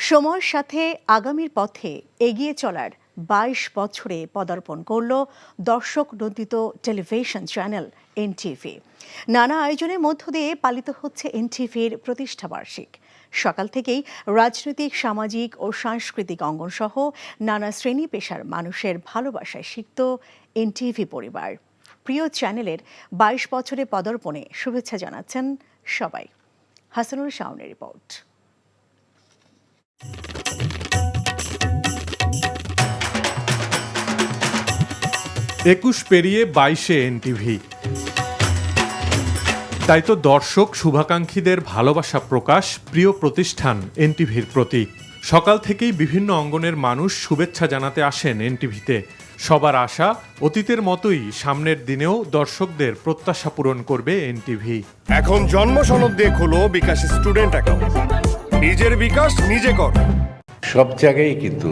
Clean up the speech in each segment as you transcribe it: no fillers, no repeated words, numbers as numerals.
সময়ের সাথে আগামীর পথে এগিয়ে চলার ২২ বছরে পদার্পণ করল দর্শক নন্দিত টেলিভিশন চ্যানেল এনটিভি। নানা আয়োজনের মধ্য দিয়ে পালিত হচ্ছে এনটিভির প্রতিষ্ঠাবার্ষিক। সকাল থেকেই রাজনৈতিক, সামাজিক ও সাংস্কৃতিক অঙ্গন সহ নানা শ্রেণী পেশার মানুষের ভালোবাসায় সিক্ত এনটিভি পরিবার। প্রিয় চ্যানেলের ২২ বছরে পদার্পণে শুভেচ্ছা জানাচ্ছেন সবাই। হাসানুল শাওনের রিপোর্ট। ২১ পেরিয়ে ২২-এ এনটিভি। তাই তো দর্শক শুভাকাঙ্ক্ষীদের ভালোবাসা প্রকাশ প্রিয় প্রতিষ্ঠান এনটিভির প্রতি। সকাল থেকেই বিভিন্ন অঙ্গনের মানুষ শুভেচ্ছা জানাতে আসেন এনটিভিতে। সবার আশা, অতীতের মতোই সামনের দিনেও দর্শকদের প্রত্যাশা পূরণ করবে এনটিভি। এখন জন্ম সনদ দিয়ে খোলো বিকাশ স্টুডেন্ট অ্যাকাউন্ট। নিজের বিকাশ নিজে কর। সব জায়গায় কিন্তু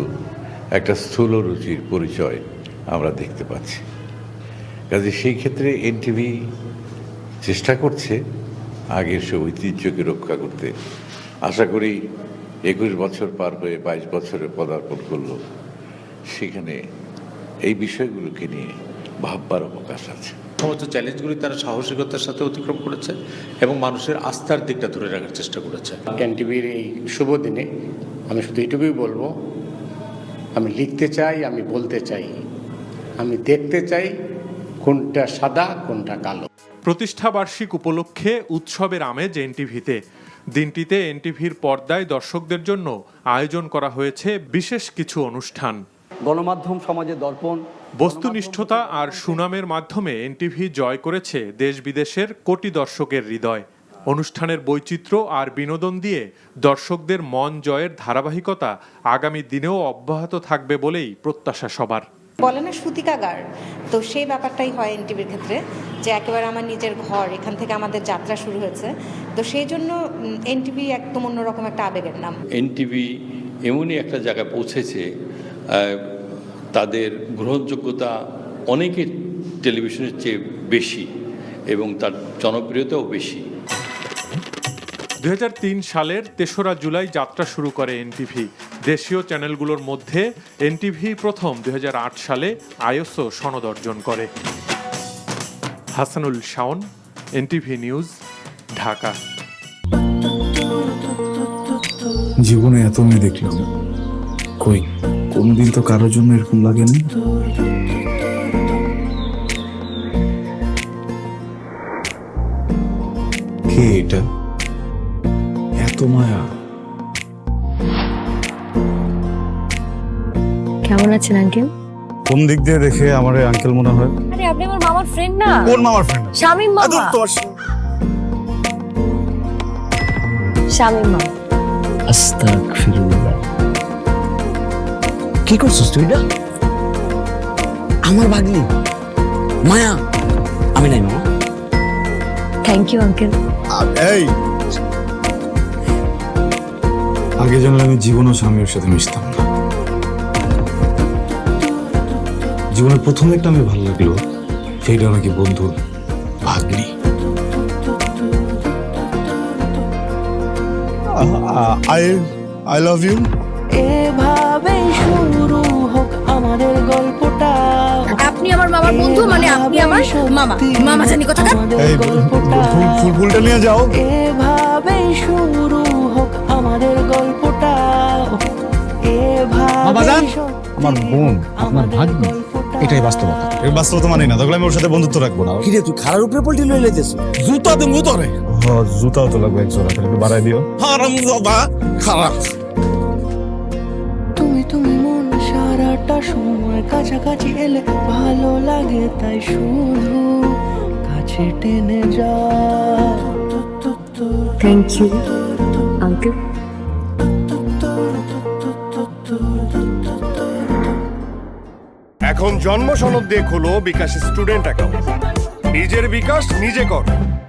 একটা স্থূল রুচির পরিচয় আমরা দেখতে পাচ্ছি। কাজে সেই ক্ষেত্রে এনটিভি চেষ্টা করছে আগের সে ঐতিহ্যকে রক্ষা করতে। আশা করি ২১ বছর পার হয়ে ২২ বছরে পদার্পণ করলো, সেখানে এই বিষয়গুলোকে নিয়ে ভাববার অবকাশ আছে। সমস্ত চ্যালেঞ্জগুলি তারা সাহসিকতার সাথে অতিক্রম করেছে এবং মানুষের আস্থার দিকটা ধরে রাখার চেষ্টা করেছে। এনটিভির এই শুভ দিনে আমি শুধু এটুকুই বলবো, আমি লিখতে চাই, আমি বলতে চাই, আমি দেখতে চাই কোনটা সাদা কোনটা কালো। প্রতিষ্ঠাবার্ষিক উপলক্ষে উৎসবের আমেজ এনটিভিতে। দিনটিতে এনটিভির পর্দায় দর্শকদের জন্য আয়োজন করা হয়েছে বিশেষ কিছু অনুষ্ঠান। গণমাধ্যম সমাজের দর্পণ। বস্তুনিষ্ঠতা আর সুনামের মাধ্যমে এনটিভি জয় করেছে দেশ বিদেশের কোটি দর্শকের হৃদয়। অনুষ্ঠানের বৈচিত্র্য আর বিনোদন দিয়ে দর্শকদের মন জয়ের ধারাবাহিকতা আগামী দিনেও অব্যাহত থাকবে বলেই প্রত্যাশা সবার। বলে না সুতিকাগার, তো সেই ব্যাপারটাই হয় এনটিভির ক্ষেত্রে, যে একেবারে আমার নিজের ঘর, এখান থেকে আমাদের যাত্রা শুরু হয়েছে। তো সেই জন্য এনটিভি একদম অন্যরকম একটা আবেগের নাম। এনটিভি এমনই একটা জায়গায় পৌঁছেছে, তাদের গ্রহণযোগ্যতা অনেকের টেলিভিশনের চেয়ে বেশি এবং তার জনপ্রিয়তাও বেশি। ২০০৩ সালের ৩রা জুলাই যাত্রা শুরু করে এনটিভি। দেশীয় চ্যানেলগুলোর মধ্যে এনটিভি প্রথম ২০০৮ সালে আইএসও সনদ অর্জন করে। Hasanul Shaon, NTV news, Dhaka. জীবনে এত মেয়ে দেখলাম, কই কোনদিন তো কারোর জন্য এরকম লাগেনি। কে এটা? এত মায়া। কেমন আছেন আঙ্কেল? কোন দিক দিয়ে দেখে আমার আঙ্কেল মনে হয়? আরে আপনি আমার মামার ফ্রেন্ড না? কোন মামার ফ্রেন্ড? শামীম মামা। শামীম মামা। আস্তাগফিরুল্লাহ। কি করছিস তুই? না আমার ভাগ্নি মায়া। আমি নাই মামা। Thank you uncle. এই আগে জানলে আমি জীবনও স্বামীর সাথে মিশতাম না। জীবনের প্রথম একটা আমি ভালো লাগলো, সেইটা নাকি বন্ধুর ভাগ্নি। I love you. এভাবে শুরু হোক আমাদের গল্পটা। আপনি আমার মামার বন্ধু, মানে আপনি আমার মামা। মামা জানি কোথাকার। এই ফুলটা নিয়ে যাও। এভাবে শুরু হোক আমাদের গল্পটা। আমার বোন, আপনার ভাগ্নি, এটাই বাস্তবতা। এই বাস্তবতা মানি না, তাহলে আমি ওর সাথে বন্ধুত্ব রাখবো না। কি রে তুই খারার উপরে পল্টি লই লাইতেছ? জুতা দে মুতরে। হ্যাঁ, জুতাও তো লাগবে এক জোড়া, তাহলে বাড়াই দিও। হারামজাদা খারাপ। তুমি মন সারাটা সময় কাছাকাছি এলে ভালো লাগে, তাই শুধু কাছে টেনে যা। Thank you uncle. এখন জন্ম সনদ দিয়ে খোলো বিকাশ স্টুডেন্ট অ্যাকাউন্ট। নিজের বিকাশ নিজে কর।